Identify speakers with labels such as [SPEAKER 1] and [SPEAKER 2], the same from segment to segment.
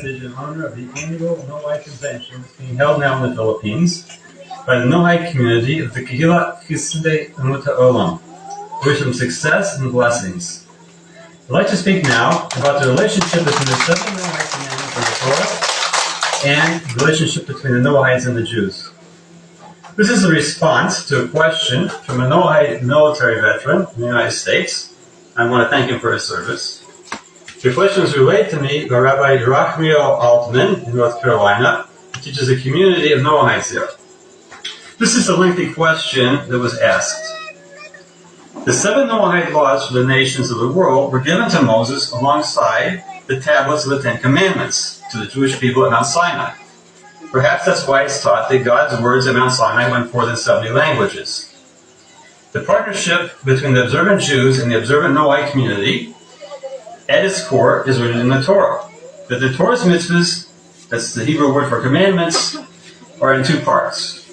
[SPEAKER 1] message in honor of the annual Noahide Convention being held now in the Philippines by the Noahide community of the QCUHO Olam. I wish them success and blessings. I'd like to speak now about the relationship between the 7 Noahide commandments of the Torah and the relationship between the Noahides and the Jews. This is a response to a question from a Noahide military veteran in the United States. I want to thank him for his service. The question was relayed to me by Rabbi Altman in North Carolina, who teaches a community of Noahides there. This is a lengthy question that was asked. The 7 Noahide laws for the nations of the world were given to Moses alongside the tablets of the 10 Commandments to the Jewish people at Mount Sinai. Perhaps that's why it's taught that God's words at Mount Sinai went forth in 70 languages. The partnership between the observant Jews and the observant Noahide community at its core is rooted in the Torah. But the Torah's mitzvahs, that's the Hebrew word for commandments, are in 2 parts.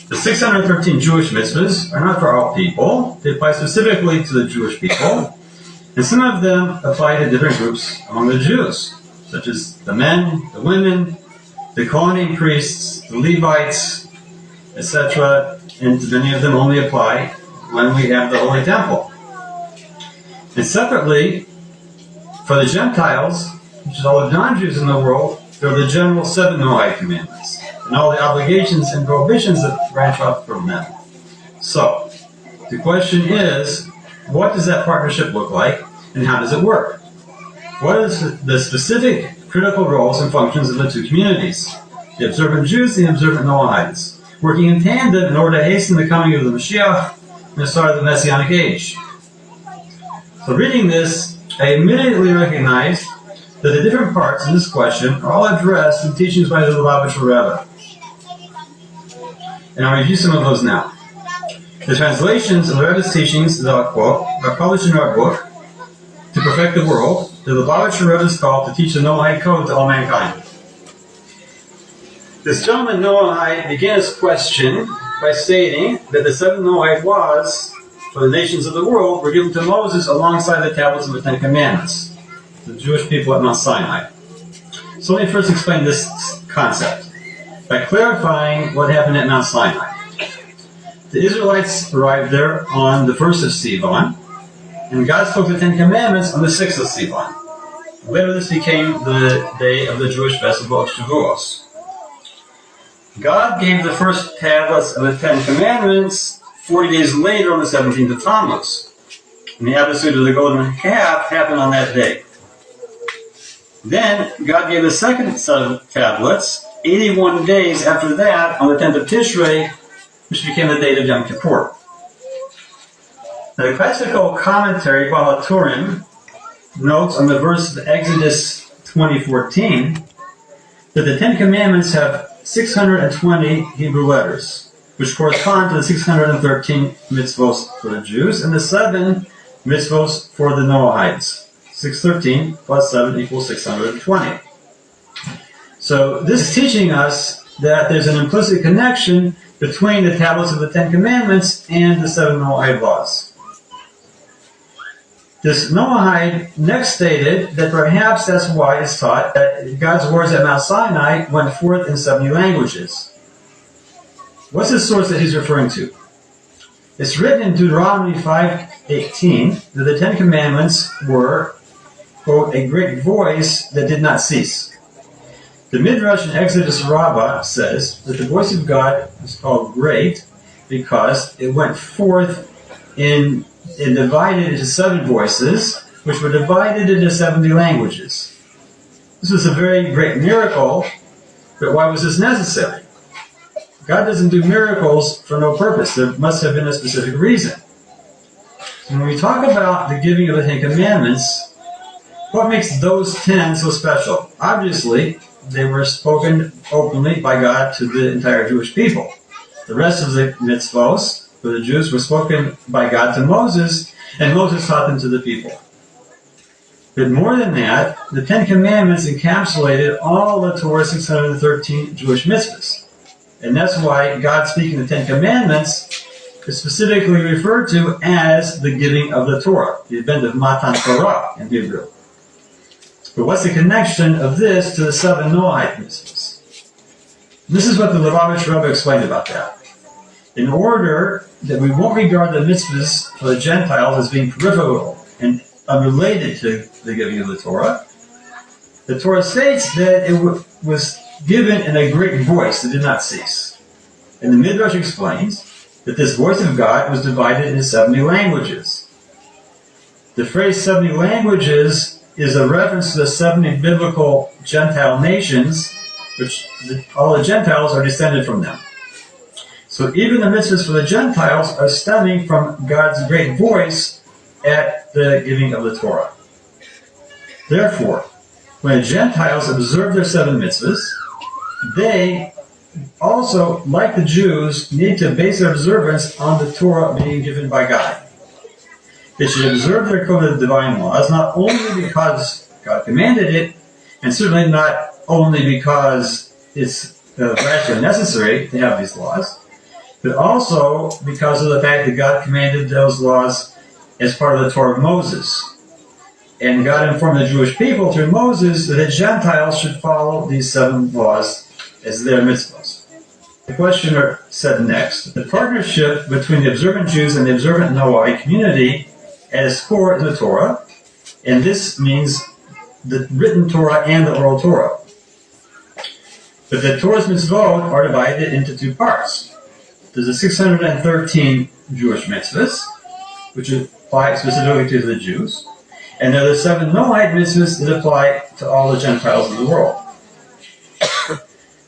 [SPEAKER 1] The 613 Jewish mitzvahs are not for all people. They apply specifically to the Jewish people. And some of them apply to different groups among the Jews, such as the men, the women, the Kohanim priests, the Levites, etc. And many of them only apply when we have the Holy Temple. And separately, for the Gentiles, which is all the non-Jews in the world, there are the general 7 Noahide commandments, and all the obligations and prohibitions that branch off from them. So, the question is, what does that partnership look like, and how does it work? What is the specific critical roles and functions of the 2 communities, the observant Jews and the observant Noahides, working in tandem in order to hasten the coming of the Mashiach and the start of the Messianic age? So reading this, I immediately recognized that the different parts in this question are all addressed in teachings by the Lubavitcher Rabbi. And I'll review some of those now. The translations of the Rebbe's teachings that I'll quote are published in our book, To Perfect the World, the Lubavitcher Rebbe's call to teach the Noahide code to all mankind. This gentleman Noahide began his question by stating that the 7 Noahide laws for the nations of the world were given to Moses alongside the tablets of the 10 Commandments, the Jewish people at Mount Sinai. So let me first explain this concept by clarifying what happened at Mount Sinai. The Israelites arrived there on the 1st of Sivan, and God spoke the 10 Commandments on the 6th of Sivan. Later this became the day of the Jewish festival of Shavuos. God gave the first tablets of the 10 Commandments 40 days later on the 17th of Tammuz. And the episode of the golden calf happened on that day. Then God gave the second set of tablets 81 days after that on the 10th of Tishrei, which became the date of Yom Kippur. Now, the classical commentary, Balaturim, notes on the verse of Exodus 20:14 that the 10 Commandments have 620 Hebrew letters, which correspond to the 613 mitzvos for the Jews and the 7 mitzvos for the Noahides. 613 plus 7 equals 620. So this is teaching us that there's an implicit connection between the tablets of the 10 Commandments and the 7 Noahide laws. This Noahide next stated that perhaps that's why it's taught that God's words at Mount Sinai went forth in 70 languages. What's the source that he's referring to? It's written in Deuteronomy 5:18 that the 10 Commandments were, quote, a great voice that did not cease. The Midrash in Exodus Rabbah says that the voice of God is called great because it went forth and divided into 7 voices, which were divided into 70 languages. This was a very great miracle, but why was this necessary? God doesn't do miracles for no purpose. There must have been a specific reason. When we talk about the giving of the 10 Commandments, what makes those 10 so special? Obviously, they were spoken openly by God to the entire Jewish people. The rest of the mitzvos for the Jews were spoken by God to Moses, and Moses taught them to the people. But more than that, the 10 Commandments encapsulated all the Torah's 613 Jewish mitzvahs. And that's why God speaking the 10 Commandments is specifically referred to as the giving of the Torah, the event of Matan Torah in Hebrew. But what's the connection of this to the 7 Noahide mitzvahs? This is what the Lubavitch Rabbi explained about that. In order that we won't regard the mitzvahs for the Gentiles as being peripheral and unrelated to the giving of the Torah states that it was given in a great voice that did not cease. And the Midrash explains that this voice of God was divided into 70 languages. The phrase 70 languages is a reference to the 70 biblical Gentile nations, which all the Gentiles are descended from them. So even the mitzvahs for the Gentiles are stemming from God's great voice at the giving of the Torah. Therefore, when the Gentiles observe their 7 mitzvahs, they also, like the Jews, need to base their observance on the Torah being given by God. They should observe their code of divine laws, not only because God commanded it, and certainly not only because it's rationally necessary to have these laws, but also because of the fact that God commanded those laws as part of the Torah of Moses. And God informed the Jewish people through Moses that the Gentiles should follow these 7 laws as their mitzvahs. The questioner said next, the partnership between the observant Jews and the observant Noahide community at its core is the Torah, and this means the written Torah and the oral Torah. But the Torah's mitzvot are divided into 2 parts. There's the 613 Jewish mitzvahs, which apply specifically to the Jews, and there are the 7 Noahide mitzvahs that apply to all the Gentiles in the world.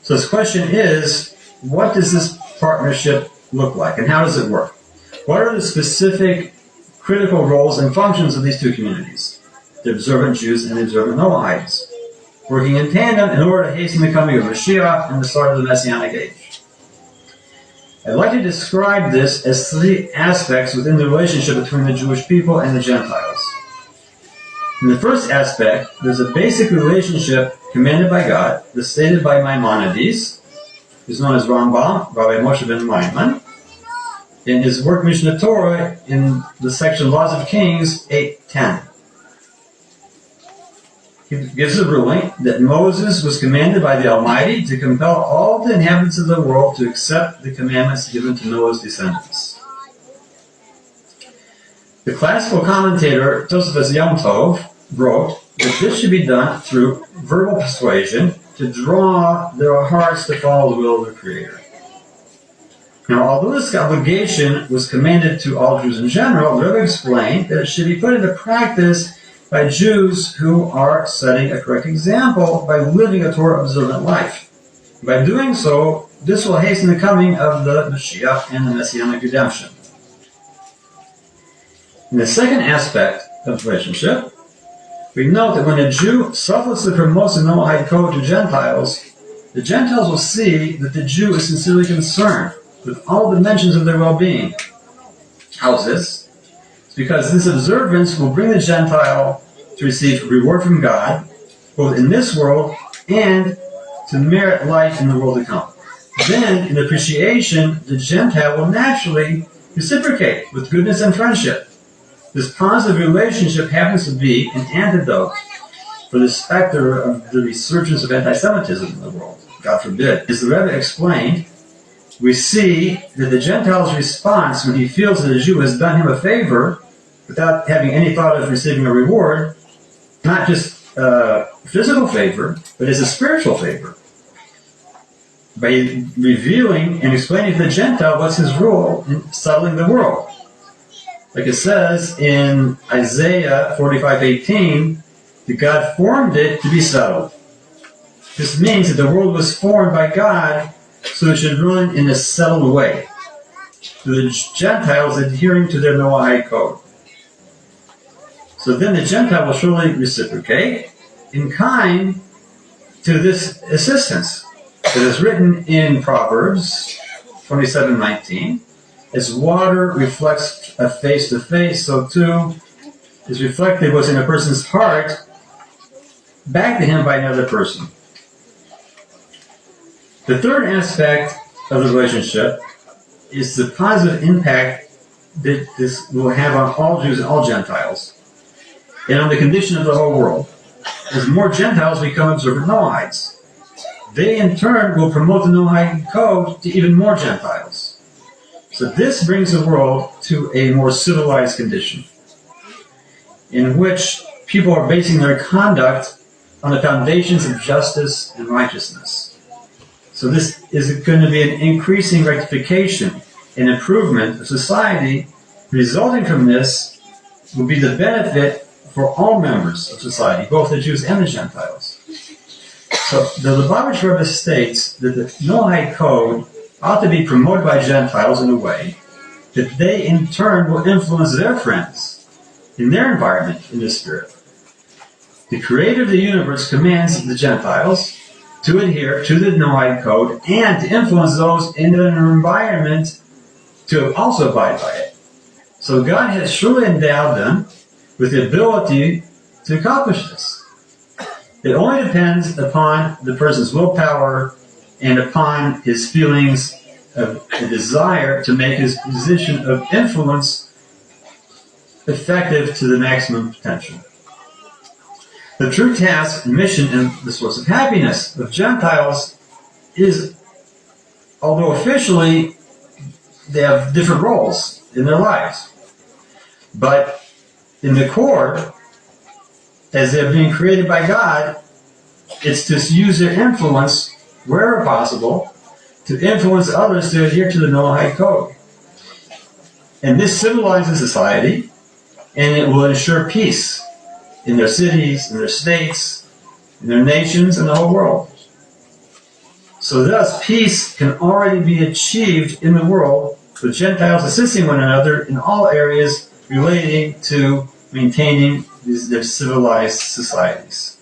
[SPEAKER 1] So this question is, what does this partnership look like, and how does it work? What are the specific critical roles and functions of these 2 communities, the observant Jews and the observant Noahides, working in tandem in order to hasten the coming of Mashiach and the start of the Messianic age? I'd like to describe this as 3 aspects within the relationship between the Jewish people and the Gentiles. In the first aspect, there's a basic relationship commanded by God, that's stated by Maimonides, who's known as Rambam, Rabbi Moshe ben Maimon, in his work Mishnah Torah in the section Laws of Kings 8:10. He gives a ruling that Moses was commanded by the Almighty to compel all the inhabitants of the world to accept the commandments given to Noah's descendants. The classical commentator Tosafos Yom Tov wrote that this should be done through verbal persuasion to draw their hearts to follow the will of the Creator. Now, although this obligation was commanded to all Jews in general, the Rebbe explained that it should be put into practice by Jews who are setting a correct example by living a Torah-observant life. By doing so, this will hasten the coming of the Mashiach and the Messianic redemption. In the second aspect of the relationship, we note that when a Jew selflessly promotes the Noahide code to Gentiles, the Gentiles will see that the Jew is sincerely concerned with all dimensions of their well-being. How is this? It's because this observance will bring the Gentile to receive reward from God, both in this world and to merit life in the world to come. Then, in appreciation, the Gentile will naturally reciprocate with goodness and friendship. This positive relationship happens to be an antidote for the specter of the resurgence of anti-Semitism in the world. God forbid. As the Rebbe explained, we see that the Gentile's response when he feels that a Jew has done him a favor without having any thought of receiving a reward, not just a physical favor, but as a spiritual favor. By revealing and explaining to the Gentile what's his role in settling the world. Like it says in Isaiah 45:18, that God formed it to be settled. This means that the world was formed by God so it should run in a settled way, to the Gentiles adhering to their Noahide code. So then the Gentile will surely reciprocate in kind to this assistance. It is written in Proverbs 27:19, as water reflects a face to face, so too is reflected what's in a person's heart back to him by another person. The third aspect of the relationship is the positive impact that this will have on all Jews and all Gentiles, and on the condition of the whole world. as more Gentiles become observant Noahites. They in turn will promote the Noahide code to even more Gentiles. So this brings the world to a more civilized condition, in which people are basing their conduct on the foundations of justice and righteousness. So this is going to be an increasing rectification and improvement of society. Resulting from this will be the benefit for all members of society, both the Jews and the Gentiles. So the Lubavitch Rebbe states that the Noahide code ought to be promoted by Gentiles in a way that they in turn will influence their friends in their environment in the spirit. The Creator of the universe commands the Gentiles to adhere to the Noahide code and to influence those in their environment to also abide by it. So God has surely endowed them with the ability to accomplish this. It only depends upon the person's willpower and upon his feelings of a desire to make his position of influence effective to the maximum potential. The true task, mission, and the source of happiness of Gentiles is, although officially they have different roles in their lives, but in the core, as they're being created by God, it's to use their influence, wherever possible, to influence others to adhere to the Noahide code. And this civilizes society, and it will ensure peace in their cities, in their states, in their nations, and the whole world. So thus, peace can already be achieved in the world with Gentiles assisting one another in all areas relating to maintaining their civilized societies.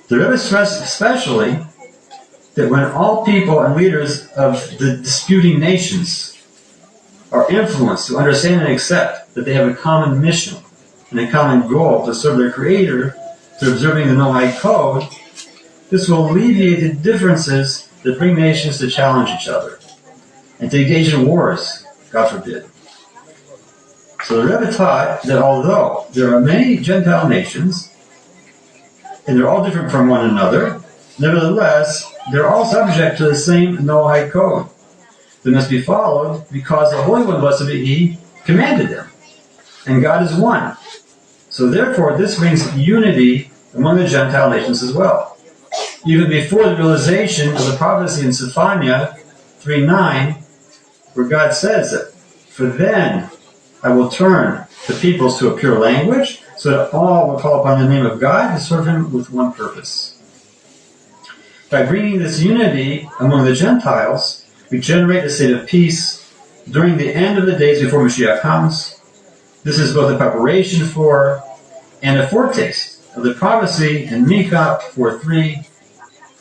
[SPEAKER 1] The Rebbe stressed especially that when all people and leaders of the disputing nations are influenced to understand and accept that they have a common mission and a common goal to serve their Creator through observing the Noahide code, this will alleviate the differences that bring nations to challenge each other and to engage in wars, God forbid. So the Rebbe taught that although there are many Gentile nations, and they're all different from one another, nevertheless, they're all subject to the same Noahide code that must be followed because the Holy One, blessed be He, commanded them. And God is one. So therefore, this brings unity among the Gentile nations as well. Even before the realization of the prophecy in Zephaniah 3:9, where God says that, "For then I will turn the peoples to a pure language, so that all will call upon the name of God to serve Him with one purpose." By bringing this unity among the Gentiles, we generate a state of peace during the end of the days before Mashiach comes. This is both a preparation for and a foretaste of the prophecy in Micah 4:3,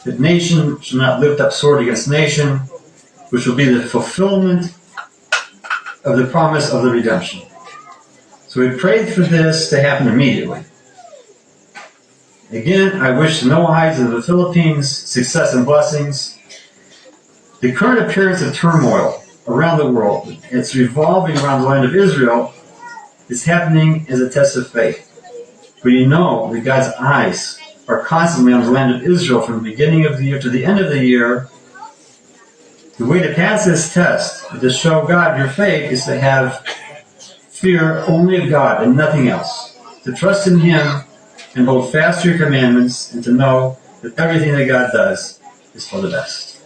[SPEAKER 1] that nation shall not lift up sword against nation, which will be the fulfillment of the promise of the redemption. So we prayed for this to happen immediately. Again, I wish the Noahides of the Philippines success and blessings. The current appearance of turmoil around the world, it's revolving around the land of Israel, is happening as a test of faith. But you know that God's eyes are constantly on the land of Israel from the beginning of the year to the end of the year. The way to pass this test, to show God your faith, is to have fear only of God and nothing else. To trust in Him and hold fast to your commandments, and to know that everything that God does is for the best.